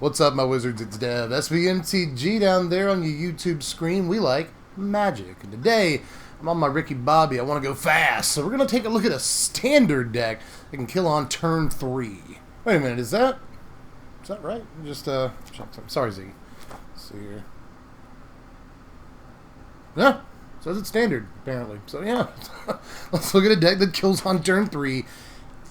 What's up, my wizards? It's Dev. Mtg down there on your YouTube screen. We like magic. And today, I'm on my Ricky Bobby. I want to go fast. So we're going to take a look at a standard deck that can kill on turn 3. Wait a minute, is that right? Just, sorry, Ziggy. Let's see here. Yeah, says it's standard, apparently. So yeah, let's look at a deck that kills on turn 3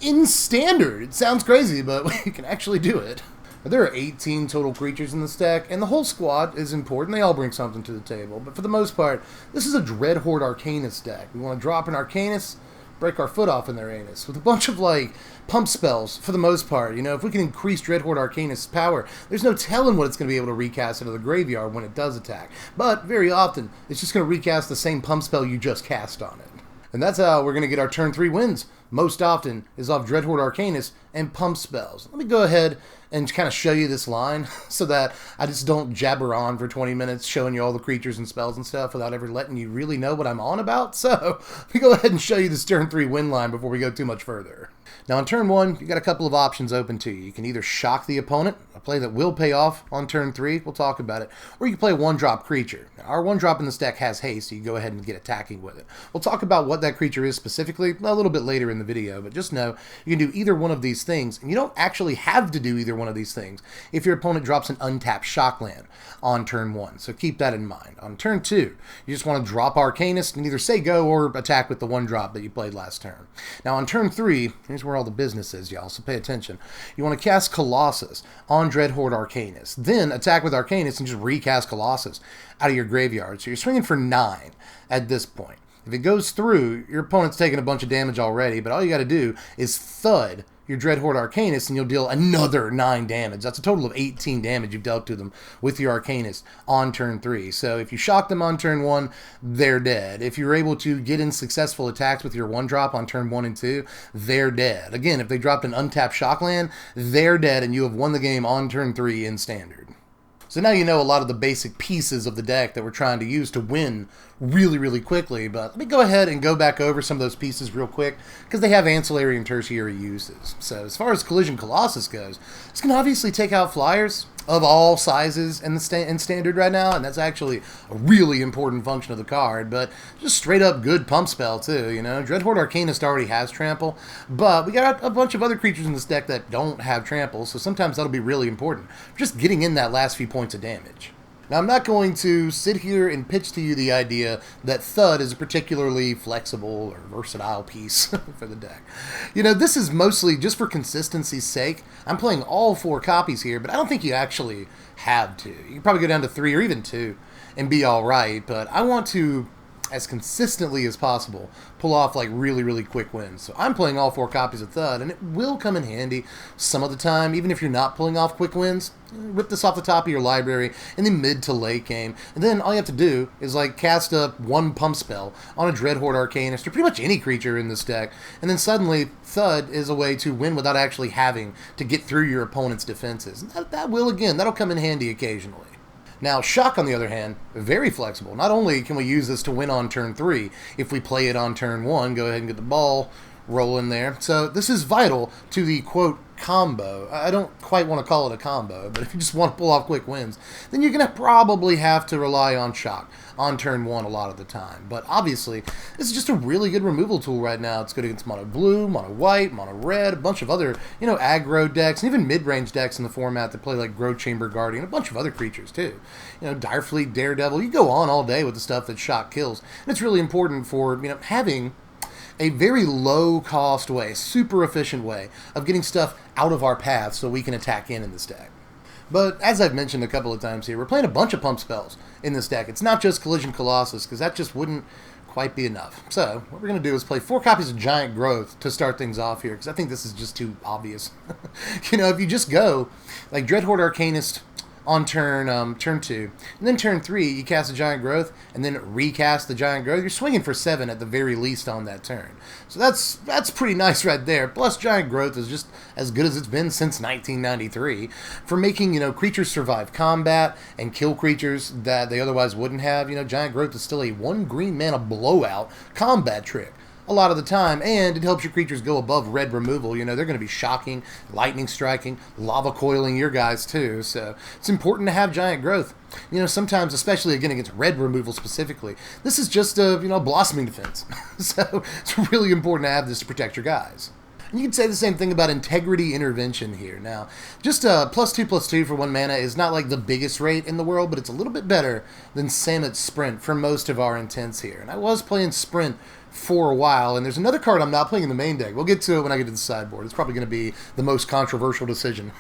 in standard. It sounds crazy, but we can actually do it. There are 18 total creatures in this deck, and the whole squad is important. They all bring something to the table, but for the most part, this is a Dread Horde Arcanist deck. We want to drop an Arcanist, break our foot off in their anus, with a bunch of, like, pump spells, for the most part. You know, if we can increase Dread Horde Arcanist's power, there's no telling what it's going to be able to recast out of the graveyard when it does attack. But, very often, it's just going to recast the same pump spell you just cast on it. And that's how we're going to get our turn 3 wins. Most often is off Dread Horde Arcanist and pump spells. Let me go ahead and kind of show you this line so that I just don't jabber on for 20 minutes showing you all the creatures and spells and stuff without ever letting you really know what I'm on about. So let me go ahead and show you this turn 3 win line before we go too much further. Now on turn 1, you got a couple of options open to you. You can either shock the opponent, a play that will pay off on turn 3, we'll talk about it, or you can play a 1-drop creature. Now, our 1-drop in this deck has haste, so you go ahead and get attacking with it. We'll talk about what that creature is specifically a little bit later in the video, but just know you can do either one of these things, and you don't actually have to do either one of these things if your opponent drops an untapped shock land on turn 1, so keep that in mind. On turn 2, you just want to drop Arcanist and either say go or attack with the 1-drop that you played last turn. Now on turn 3, here's where all the business is, y'all, so pay attention. You want to cast Colossus on Dread Horde Arcanist, then attack with Arcanist and just recast Colossus out of your graveyard. So you're swinging for 9 at this point. If it goes through, your opponent's taking a bunch of damage already, but all you got to do is thud your Dread Horde Arcanist and you'll deal another 9 damage. That's a total of 18 damage you've dealt to them with your Arcanist on turn 3. So if you shock them on turn 1, they're dead. If you're able to get in successful attacks with your 1-drop on turn 1 and 2, they're dead. Again, if they dropped an untapped shock land, they're dead and you have won the game on turn 3 in standard. So now you know a lot of the basic pieces of the deck that we're trying to use to win really, really quickly. But let me go ahead and go back over some of those pieces real quick because they have ancillary and tertiary uses. So as far as Collision Colossus goes, it's going to obviously take out flyers of all sizes in standard right now, and that's actually a really important function of the card, but just straight up good pump spell too, you know. Dread Horde Arcanist already has trample, but we got a bunch of other creatures in this deck that don't have trample, so sometimes that'll be really important for just getting in that last few points of damage. Now, I'm not going to sit here and pitch to you the idea that Thud is a particularly flexible or versatile piece for the deck. You know, this is mostly just for consistency's sake. I'm playing all 4 copies here, but I don't think you actually have to. You can probably go down to 3 or even 2 and be all right, but I want to, as consistently as possible, pull off like really, really quick wins. So I'm playing all 4 copies of Thud, and it will come in handy some of the time, even if you're not pulling off quick wins. Rip this off the top of your library in the mid to late game, and then all you have to do is like cast a 1 pump spell on a Dread Horde Arcanist or pretty much any creature in this deck, and then suddenly Thud is a way to win without actually having to get through your opponent's defenses. And that'll come in handy occasionally. Now, Shock, on the other hand, very flexible. Not only can we use this to win on turn 3, if we play it on turn 1, go ahead and get the ball rolling there. So this is vital to the, quote, combo. I don't quite want to call it a combo, but if you just want to pull off quick wins, then you're going to probably have to rely on Shock on turn 1 a lot of the time. But obviously, this is just a really good removal tool right now. It's good against mono blue, mono white, mono red, a bunch of other, you know, aggro decks, and even mid-range decks in the format that play like Growth Chamber Guardian, a bunch of other creatures too. You know, Direfleet, Daredevil, you go on all day with the stuff that Shock kills. And it's really important for, you know, having a very low-cost way, super efficient way of getting stuff out of our path so we can attack in this deck. But as I've mentioned a couple of times here, we're playing a bunch of pump spells in this deck. It's not just Collision Colossus, because that just wouldn't quite be enough. So what we're going to do is play 4 copies of Giant Growth to start things off here, because I think this is just too obvious. You know, if you just go like Dread Horde Arcanist on turn 2, and then turn 3 you cast a Giant Growth and then recast the Giant Growth, you're swinging for 7 at the very least on that turn. So that's pretty nice right there. Plus Giant Growth is just as good as it's been since 1993 for making, you know, creatures survive combat and kill creatures that they otherwise wouldn't have. You know, Giant Growth is still a 1 green mana blowout combat trick. a lot of the time, and it helps your creatures go above red removal. You know, they're going to be shocking, lightning striking, lava coiling your guys too, so it's important to have giant growth. You know, sometimes, especially again against red removal specifically, this is just a, blossoming defense. So it's really important to have this to protect your guys. And you can say the same thing about Integrity Intervention here. Now, just +2/+2 for 1 mana is not like the biggest rate in the world, but it's a little bit better than Samet's Sprint for most of our intents here. And I was playing Sprint for a while, and there's another card I'm not playing in the main deck. We'll get to it when I get to the sideboard. It's probably going to be the most controversial decision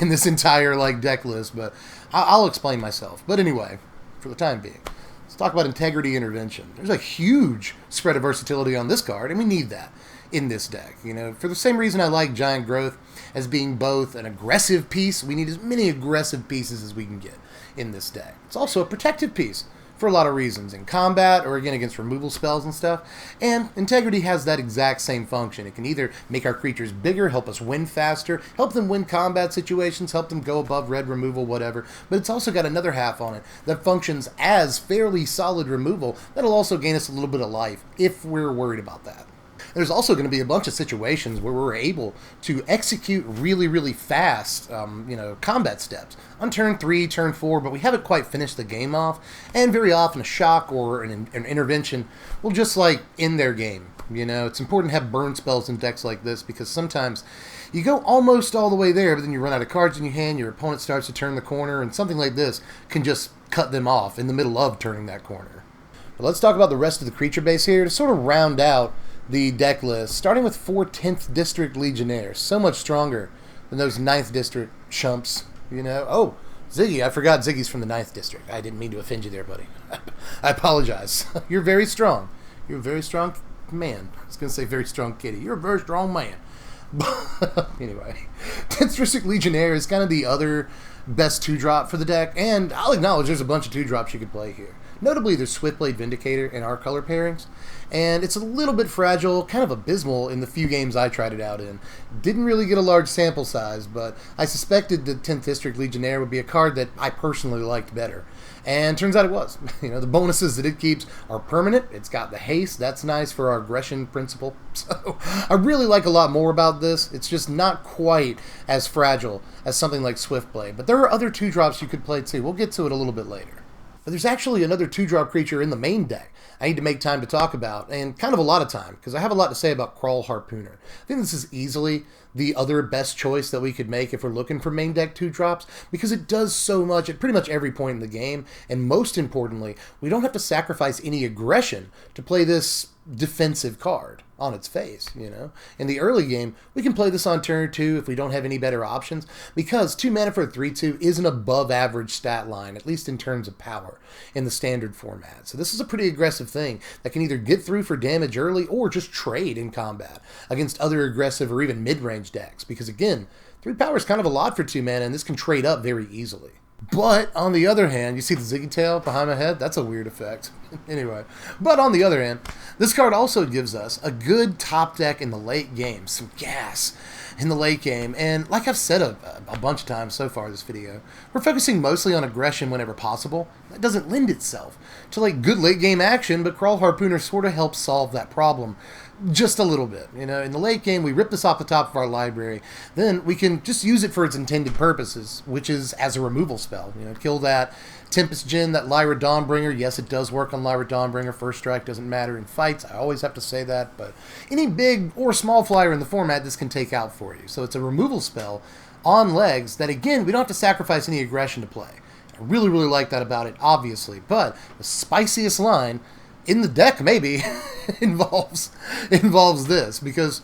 in this entire deck list, but I'll explain myself. But anyway, for the time being, let's talk about Integrity Intervention. There's a huge spread of versatility on this card, and we need that in this deck. You know, for the same reason I like Giant Growth as being both an aggressive piece. We need as many aggressive pieces as we can get in this deck. It's also a protective piece for a lot of reasons, in combat or again against removal spells and stuff. And Integrity has that exact same function. It can either make our creatures bigger, help us win faster, help them win combat situations, help them go above red removal, whatever. But it's also got another half on it that functions as fairly solid removal that'll also gain us a little bit of life if we're worried about that. There's also going to be a bunch of situations where we're able to execute really, really fast, combat steps on turn 3, turn 4, but we haven't quite finished the game off. And very often a shock or an intervention will just end their game. You know, it's important to have burn spells in decks like this because sometimes you go almost all the way there, but then you run out of cards in your hand, your opponent starts to turn the corner, and something like this can just cut them off in the middle of turning that corner. But let's talk about the rest of the creature base here to sort of round out the deck list, starting with 4 10th District Legionnaires. So much stronger than those 9th District chumps, you know. Oh, Ziggy, I forgot Ziggy's from the 9th District. I didn't mean to offend you there, buddy. I apologize. You're very strong. You're a very strong man. I was going to say very strong kitty. You're a very strong man. Anyway, 10th District Legionnaire is kind of the other best 2-drop for the deck, and I'll acknowledge there's a bunch of 2-drops you could play here. Notably, there's Swiftblade Vindicator in our color pairings, and it's a little bit fragile, kind of abysmal in the few games I tried it out in. Didn't really get a large sample size, but I suspected the 10th District Legionnaire would be a card that I personally liked better. And turns out it was. You know, the bonuses that it keeps are permanent. It's got the haste. That's nice for our aggression principle. So I really like a lot more about this. It's just not quite as fragile as something like Swiftblade. But there are other 2-drops you could play too. We'll get to it a little bit later. But there's actually another 2-drop creature in the main deck I need to make time to talk about, and kind of a lot of time, because I have a lot to say about Crawl Harpooner. I think this is easily the other best choice that we could make if we're looking for main deck 2-drops, because it does so much at pretty much every point in the game, and most importantly, we don't have to sacrifice any aggression to play this defensive card on its face, you know. In the early game, we can play this on turn 2 if we don't have any better options, because 2 mana for a 3/2 is an above average stat line, at least in terms of power, in the standard format. So this is a pretty aggressive thing that can either get through for damage early or just trade in combat against other aggressive or even mid-range decks, because again, 3 power is kind of a lot for 2 mana, and this can trade up very easily. But, on the other hand, you see the Ziggy tail behind my head? That's a weird effect. Anyway, but on the other hand, this card also gives us a good top deck in the late game. Some gas in the late game. And like I've said a bunch of times so far in this video, we're focusing mostly on aggression whenever possible. That doesn't lend itself to good late game action, but Crawl Harpooner sort of helps solve that problem just a little bit. You know, in the late game, we rip this off the top of our library. Then we can just use it for its intended purposes, which is as a removal spell. You know, kill that Tempest Djinn, that Lyra Dawnbringer. Yes, it does work on Lyra Dawnbringer. First strike doesn't matter in fights. I always have to say that. But any big or small flyer in the format, this can take out for you. So it's a removal spell on legs that, again, we don't have to sacrifice any aggression to play. I really, really like that about it, obviously. But the spiciest line in the deck, maybe, involves this, because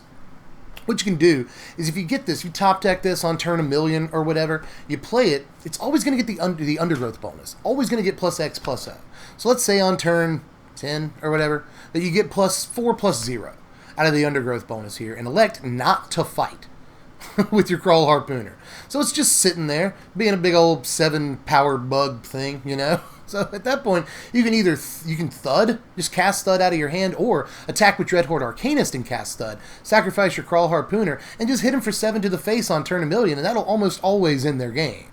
what you can do is if you get this, you top deck this on turn 1,000,000 or whatever, you play it, it's always going to get the undergrowth bonus. Always going to get +X/+O. So let's say on turn 10 or whatever, that you get +4/+0 out of the undergrowth bonus here, and elect not to fight with your Crawl Harpooner. So it's just sitting there, being a big old 7-power bug thing, you know? So at that point, you can either Thud, just cast Thud out of your hand, or attack with Dreadhorde Arcanist and cast Thud, sacrifice your Crawl Harpooner, and just hit him for 7 to the face on turn 1,000,000, and that'll almost always end their game.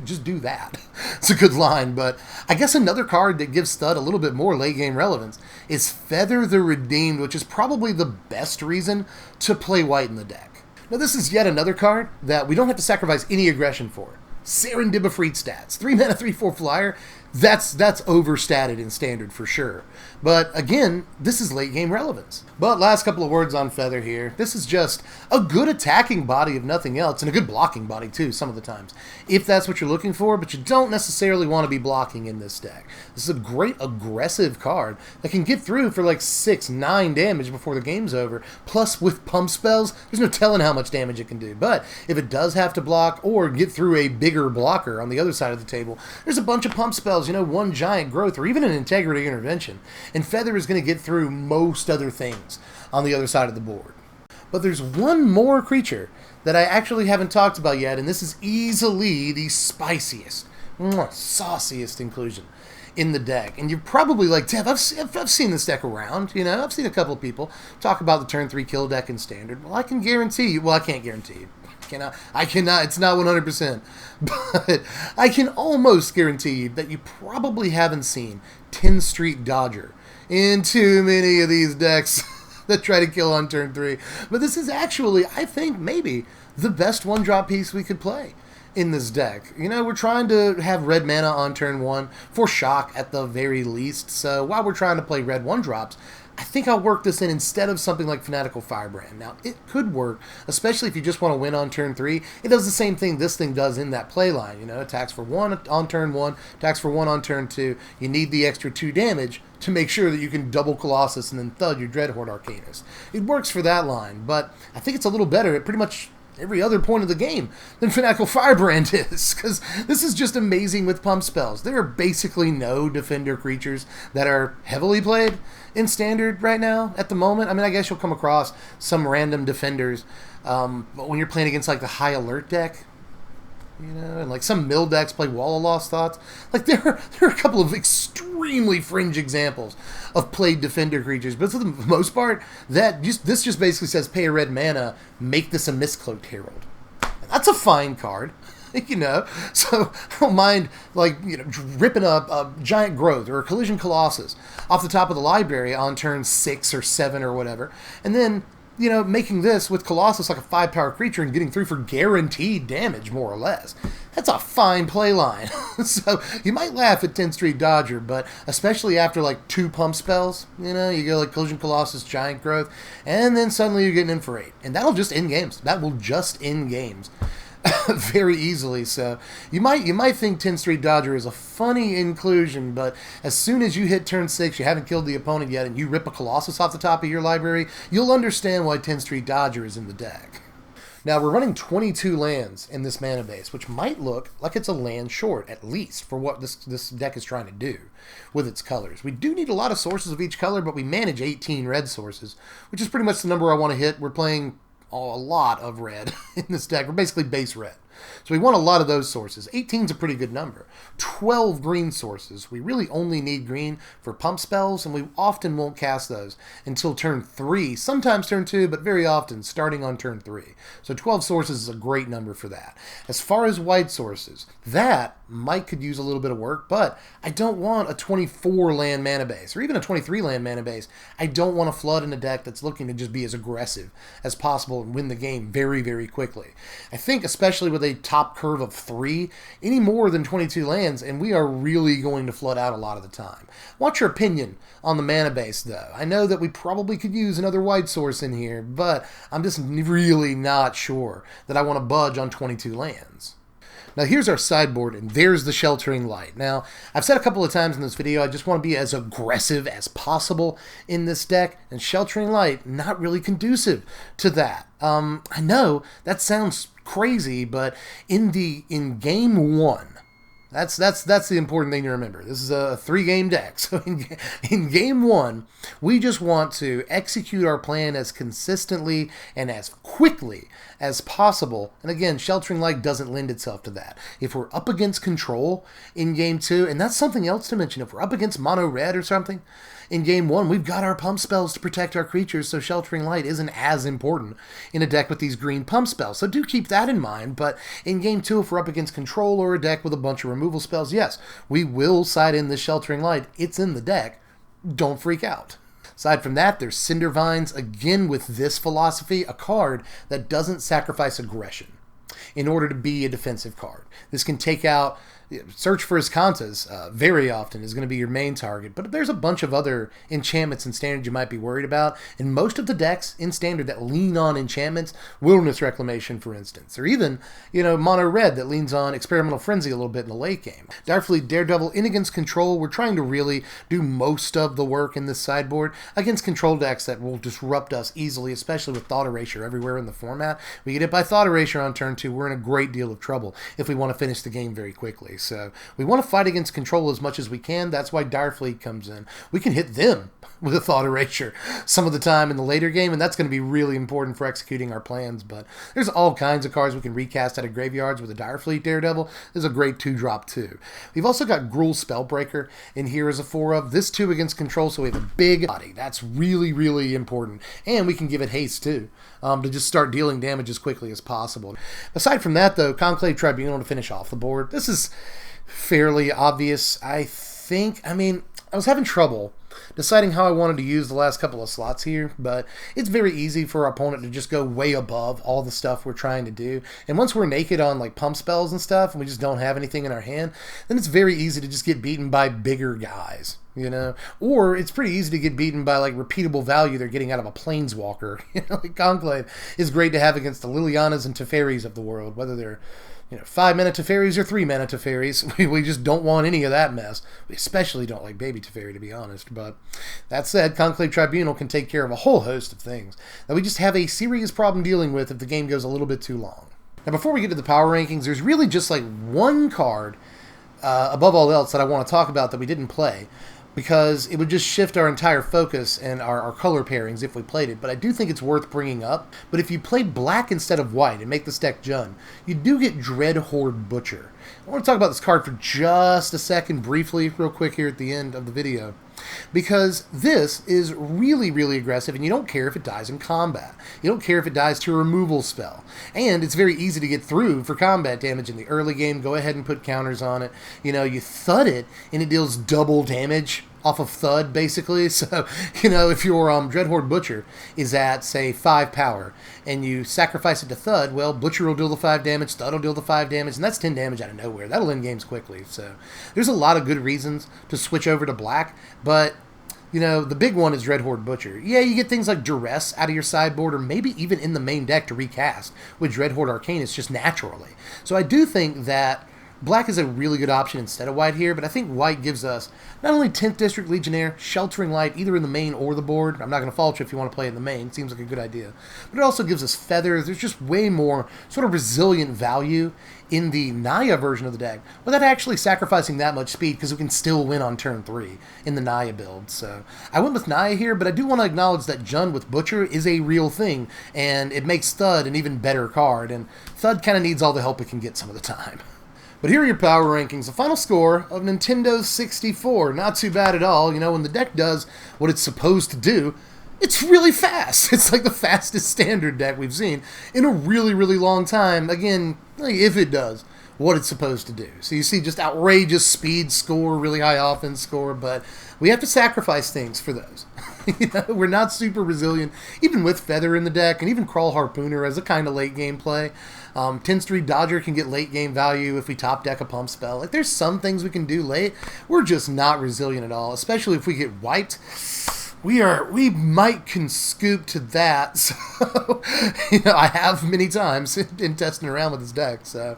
Just do that. It's a good line, but I guess another card that gives Stud a little bit more late game relevance is Feather the Redeemed, which is probably the best reason to play white in the deck. Now this is yet another card that we don't have to sacrifice any aggression for. Serendibifreed stats. 3 mana, 3/4 flyer. That's overstated in Standard for sure. But again, this is late game relevance. But last couple of words on Feather here. This is just a good attacking body if nothing else, and a good blocking body too some of the times, if that's what you're looking for, but you don't necessarily want to be blocking in this deck. This is a great aggressive card that can get through for like 6-9 damage before the game's over. Plus with pump spells, there's no telling how much damage it can do. But if it does have to block or get through a bigger blocker on the other side of the table, there's a bunch of pump spells, you know, one giant growth or even an integrity intervention. And Feather is going to get through most other things on the other side of the board. But there's one more creature that I actually haven't talked about yet, and this is easily the spiciest, sauciest inclusion in the deck. And you're probably like, Dev, I've seen this deck around, you know, I've seen a couple of people talk about the turn 3 kill deck in Standard. Well, I can guarantee you, well, I can't guarantee you. I cannot, it's not 100%, but I can almost guarantee you that you probably haven't seen 10th Street Dodger in too many of these decks that try to kill on turn 3. But this is actually, I think, maybe the best 1-drop piece we could play in this deck. You know, we're trying to have red mana on turn 1 for shock at the very least. So while we're trying to play red 1-drops, I think I'll work this in instead of something like Fanatical Firebrand. Now, it could work, especially if you just want to win on turn 3. It does the same thing this thing does in that play line. You know, attacks for 1 on turn 1, attacks for 1 on turn 2. You need the extra 2 damage to make sure that you can double Colossus and then thud your Dreadhorde Arcanist. It works for that line, but I think it's a little better at pretty much every other point of the game than Fanatical Firebrand is, because this is just amazing with pump spells. There are basically no defender creatures that are heavily played in Standard right now at the moment. I mean, I guess you'll come across some random defenders, but when you're playing against like the high alert deck, you know, and like some mill decks play Wall of Lost Thoughts. Like there are a couple of extremely fringe examples of played defender creatures, but for the most part, this just basically says pay a red mana, make this a Mistcloaked Herald. And that's a fine card, you know. So I don't mind, like, you know, ripping up a Giant Growth or a Collision Colossus off the top of the library on turn 6 or 7 or whatever, and then, you know, making this with Colossus like a 5-power creature and getting through for guaranteed damage, more or less. That's a fine play line. So you might laugh at 10th Street Dodger, but especially after like 2 pump spells, you know, you go like Collision Colossus, Giant Growth, and then suddenly you're getting in for 8. And that'll just end games. That will just end games. Very easily. So you might think 10th Street Dodger is a funny inclusion, but as soon as you hit turn 6, you haven't killed the opponent yet, and you rip a Colossus off the top of your library, you'll understand why 10th Street Dodger is in the deck. Now, we're running 22 lands in this mana base, which might look like it's a land short, at least, for what this deck is trying to do with its colors. We do need a lot of sources of each color, but we manage 18 red sources, which is pretty much the number I want to hit. We're playing a lot of red in this deck. We're basically base red. So we want a lot of those sources. 18 is a pretty good number. 12 green sources. We really only need green for pump spells, and we often won't cast those until turn 3, sometimes turn 2, but very often starting on turn 3. So 12 sources is a great number for that. As far as white sources, that could use a little bit of work, but I don't want a 24 land mana base, or even a 23 land mana base. I don't want to flood in a deck that's looking to just be as aggressive as possible and win the game very, very quickly. I think especially with a top curve of 3, any more than 22 lands, and we are really going to flood out a lot of the time. What's your opinion on the mana base, though? I know that we probably could use another white source in here, but I'm just really not sure that I want to budge on 22 lands. Now here's our sideboard, and there's the Sheltering Light. Now, I've said a couple of times in this video, I just want to be as aggressive as possible in this deck, and Sheltering Light, not really conducive to that. I know that sounds crazy, but in game 1 That's the important thing to remember. This is a 3-game deck. So in game 1, we just want to execute our plan as consistently and as quickly as possible. And again, Sheltering Light doesn't lend itself to that. If we're up against control in game 2, and that's something else to mention, if we're up against mono red or something, in game 1, we've got our pump spells to protect our creatures, so Sheltering Light isn't as important in a deck with these green pump spells. So do keep that in mind, but in game 2, if we're up against control or a deck with a bunch of removal spells, yes, we will side in the Sheltering Light. It's in the deck. Don't freak out. Aside from that, there's Cinder Vines, again with this philosophy, a card that doesn't sacrifice aggression in order to be a defensive card. This can take out Search for Iskantas very often is going to be your main target, but there's a bunch of other enchantments in Standard you might be worried about, and most of the decks in Standard that lean on enchantments, Wilderness Reclamation for instance, or even, Mono Red that leans on Experimental Frenzy a little bit in the late game. Direfleet Daredevil in against control, we're trying to really do most of the work in this sideboard against control decks that will disrupt us easily, especially with Thought Erasure everywhere in the format. We get hit by Thought Erasure on turn 2, we're in a great deal of trouble if we want to finish the game very quickly. So we want to fight against control as much as we can. That's why Direfleet comes in. We can hit them with a Thought Erasure some of the time in the later game, and that's going to be really important for executing our plans. But there's all kinds of cards we can recast out of graveyards with a Direfleet Daredevil. This is a great 2-drop too. We've also got Gruul Spellbreaker in here as a 4 of. This 2 against control, so we have a big body. That's really, really important. And we can give it haste too, to just start dealing damage as quickly as possible. Aside from that though, Conclave Tribunal to finish off the board. This is fairly obvious, I think. I mean, I was having trouble deciding how I wanted to use the last couple of slots here, but it's very easy for our opponent to just go way above all the stuff we're trying to do. And once we're naked on like pump spells and stuff, and we just don't have anything in our hand, then it's very easy to just get beaten by bigger guys, or it's pretty easy to get beaten by like repeatable value they're getting out of a Planeswalker. Like Conclave is great to have against the Lilianas and Teferis of the world, whether they're 5-mana Teferis or 3-mana Teferis. We just don't want any of that mess. We especially don't like Baby Teferi, to be honest. But that said, Conclave Tribunal can take care of a whole host of things that we just have a serious problem dealing with if the game goes a little bit too long. Now, before we get to the power rankings, there's really just like one card above all else that I want to talk about that we didn't play, because it would just shift our entire focus and our color pairings if we played it. But I do think it's worth bringing up. But if you played black instead of white and make this deck Jund, you do get Dread Horde Butcher. I want to talk about this card for just a second, briefly, real quick here at the end of the video, because this is really, really aggressive, and you don't care if it dies in combat. You don't care if it dies to a removal spell. And it's very easy to get through for combat damage in the early game. Go ahead and put counters on it. You thud it, and it deals double damage off of thud, basically. So, if your Dread Horde Butcher is at, say, 5 power, and you sacrifice it to thud, well, Butcher will deal the 5 damage, thud will deal the 5 damage, and that's 10 damage out of nowhere. That'll end games quickly. So there's a lot of good reasons to switch over to black, but the big one is Dread Horde Butcher. Yeah, you get things like Duress out of your sideboard, or maybe even in the main deck to recast with Dread Horde Arcanist just naturally. So I do think that black is a really good option instead of white here, but I think white gives us not only 10th District Legionnaire, Sheltering Light, either in the main or the board. I'm not going to fault you if you want to play in the main. It seems like a good idea. But it also gives us feathers. There's just way more sort of resilient value in the Naya version of the deck without actually sacrificing that much speed, because we can still win on turn 3 in the Naya build. So I went with Naya here, but I do want to acknowledge that Jund with Butcher is a real thing, and it makes Thud an even better card, and Thud kind of needs all the help it can get some of the time. But here are your power rankings. The final score of Nintendo 64. Not too bad at all. When the deck does what it's supposed to do, it's really fast. It's like the fastest standard deck we've seen in a really, really long time. Again, if it does what it's supposed to do. So you see just outrageous speed score, really high offense score, but we have to sacrifice things for those. We're not super resilient, even with Feather in the deck, and even Crawl Harpooner as a kind of late game play. 10th Street Dodger can get late game value if we top deck a pump spell. Like, there's some things we can do late. We're just not resilient at all, especially if we get wiped. We might can scoop to that. So, I have many times in testing around with this deck. So,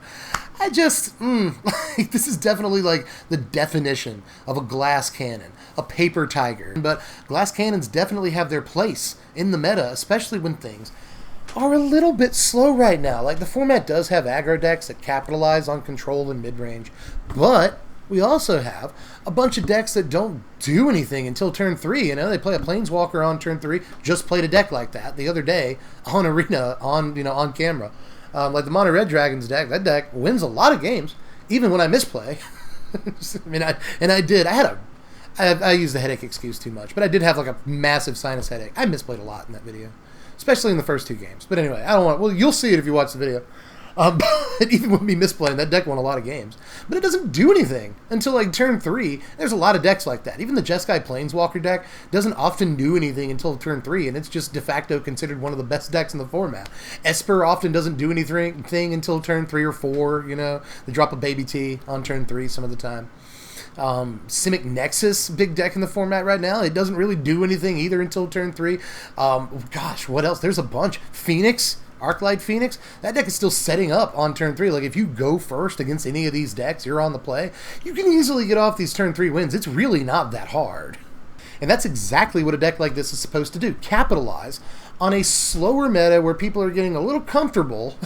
I just, this is definitely like the definition of a glass cannon, a paper tiger. But glass cannons definitely have their place in the meta, especially when things are a little bit slow right now. Like, the format does have aggro decks that capitalize on control and mid-range, but we also have a bunch of decks that don't do anything until turn 3. You know, they play a Planeswalker on turn 3. Just played a deck like that the other day on Arena, on camera. Like the Mono Red Dragons deck, that deck wins a lot of games, even when I misplay. I used the headache excuse too much, but I did have like a massive sinus headache. I misplayed a lot in that video, especially in the first 2 games. But anyway, you'll see it if you watch the video. But even with me misplaying, that deck won a lot of games. But it doesn't do anything until like turn 3. There's a lot of decks like that. Even the Jeskai Planeswalker deck doesn't often do anything until turn 3, and it's just de facto considered one of the best decks in the format. Esper often doesn't do anything until turn 3 or 4, you know. They drop a Baby T on turn 3 some of the time. Simic Nexus, big deck in the format right now. It doesn't really do anything either until turn 3. Gosh, what else? There's a bunch. Phoenix, Arclight Phoenix, that deck is still setting up on turn 3. Like, if you go first against any of these decks, you're on the play. You can easily get off these turn 3 wins. It's really not that hard. And that's exactly what a deck like this is supposed to do. Capitalize on a slower meta where people are getting a little comfortable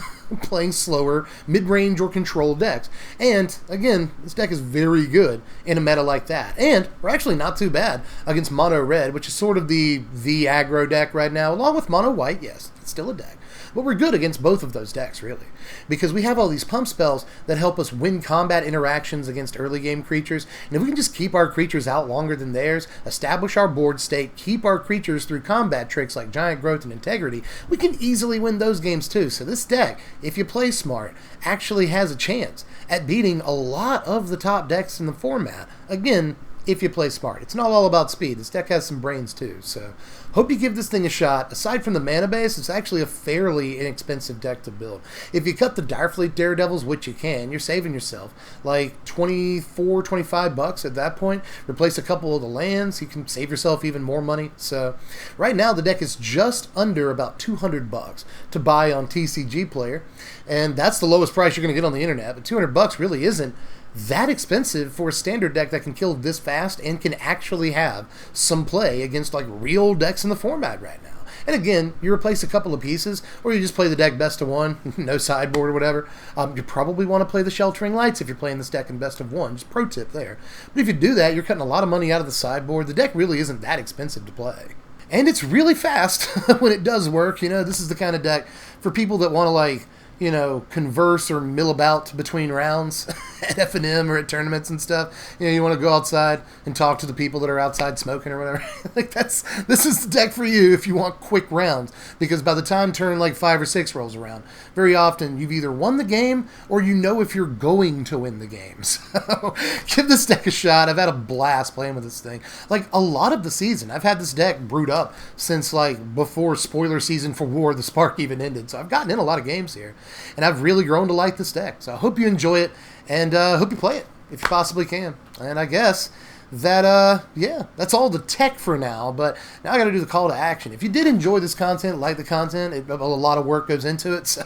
playing slower, mid-range, or control decks. And, again, this deck is very good in a meta like that. And we're actually not too bad against Mono Red, which is sort of the aggro deck right now, along with Mono White. Yes, it's still a deck. But we're good against both of those decks, really, because we have all these pump spells that help us win combat interactions against early game creatures, and if we can just keep our creatures out longer than theirs, establish our board state, keep our creatures through combat tricks like Giant Growth and Integrity, we can easily win those games too. So this deck, if you play smart, actually has a chance at beating a lot of the top decks in the format. Again, if you play smart. It's not all about speed. This deck has some brains too, so hope you give this thing a shot. Aside from the mana base, it's actually a fairly inexpensive deck to build. If you cut the Direfleet Daredevils, which you can, you're saving yourself like 24, 25 bucks at that point. Replace a couple of the lands, you can save yourself even more money. So right now the deck is just under about 200 bucks to buy on TCG Player, and that's the lowest price you're going to get on the internet, but 200 bucks really isn't that expensive for a standard deck that can kill this fast and can actually have some play against like real decks in the format right now. And again, you replace a couple of pieces, or you just play the deck best of 1, no sideboard or whatever. You probably want to play the Sheltering Lights if you're playing this deck in best of 1. Just pro tip there. But if you do that, you're cutting a lot of money out of the sideboard. The deck really isn't that expensive to play. And it's really fast when it does work. You know, this is the kind of deck for people that want to, like, you know, converse or mill about between rounds at F&M or at tournaments and stuff. You know, you want to go outside and talk to the people that are outside smoking or whatever. Like, this is the deck for you if you want quick rounds, because by the time turn like 5 or 6 rolls around, very often you've either won the game or you know if you're going to win the game. So give this deck a shot. I've had a blast playing with this thing. Like, a lot of the season, I've had this deck brewed up since like before spoiler season for War of the Spark even ended. So I've gotten in a lot of games here. And I've really grown to like this deck. So I hope you enjoy it, and hope you play it if you possibly can. And I guess that, yeah, that's all the tech for now. But now I got to do the call to action. If you did enjoy this content, like the content, a lot of work goes into it. So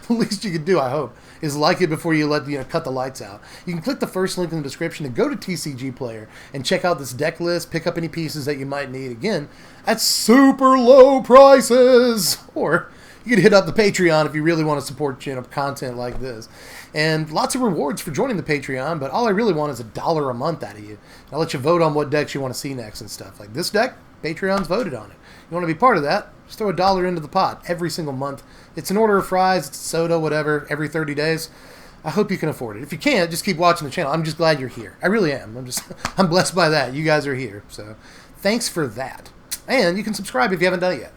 the least you could do, I hope, is like it before you cut the lights out. You can click the first link in the description to go to TCG Player and check out this deck list, pick up any pieces that you might need. Again, at super low prices. Or you can hit up the Patreon if you really want to support, you know, content like this. And lots of rewards for joining the Patreon, but all I really want is $1 a month out of you. I'll let you vote on what decks you want to see next and stuff. Like this deck, Patreon's voted on it. You want to be part of that, just throw $1 into the pot every single month. It's an order of fries, it's soda, whatever, every 30 days. I hope you can afford it. If you can't, just keep watching the channel. I'm just glad you're here. I really am. I'm blessed by that. You guys are here. So thanks for that. And you can subscribe if you haven't done it yet.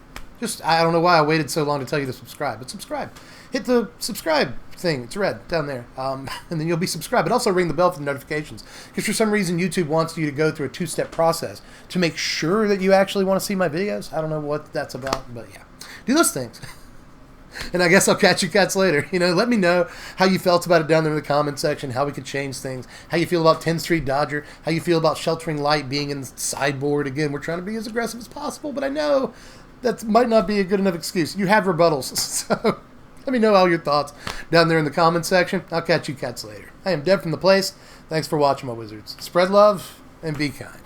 I don't know why I waited so long to tell you to subscribe, but subscribe. Hit the subscribe thing. It's red down there. And then you'll be subscribed. But also ring the bell for the notifications. Because for some reason, YouTube wants you to go through a 2-step process to make sure that you actually want to see my videos. I don't know what that's about, but yeah. Do those things. And I guess I'll catch you cats later. You know, let me know how you felt about it down there in the comment section, how we could change things, how you feel about 10th Street Dodger, how you feel about Sheltering Light being in the sideboard. Again, we're trying to be as aggressive as possible, but I know that might not be a good enough excuse. You have rebuttals, so let me know all your thoughts down there in the comment section. I'll catch you cats later. I am Deb from The Place. Thanks for watching, my wizards. Spread love and be kind.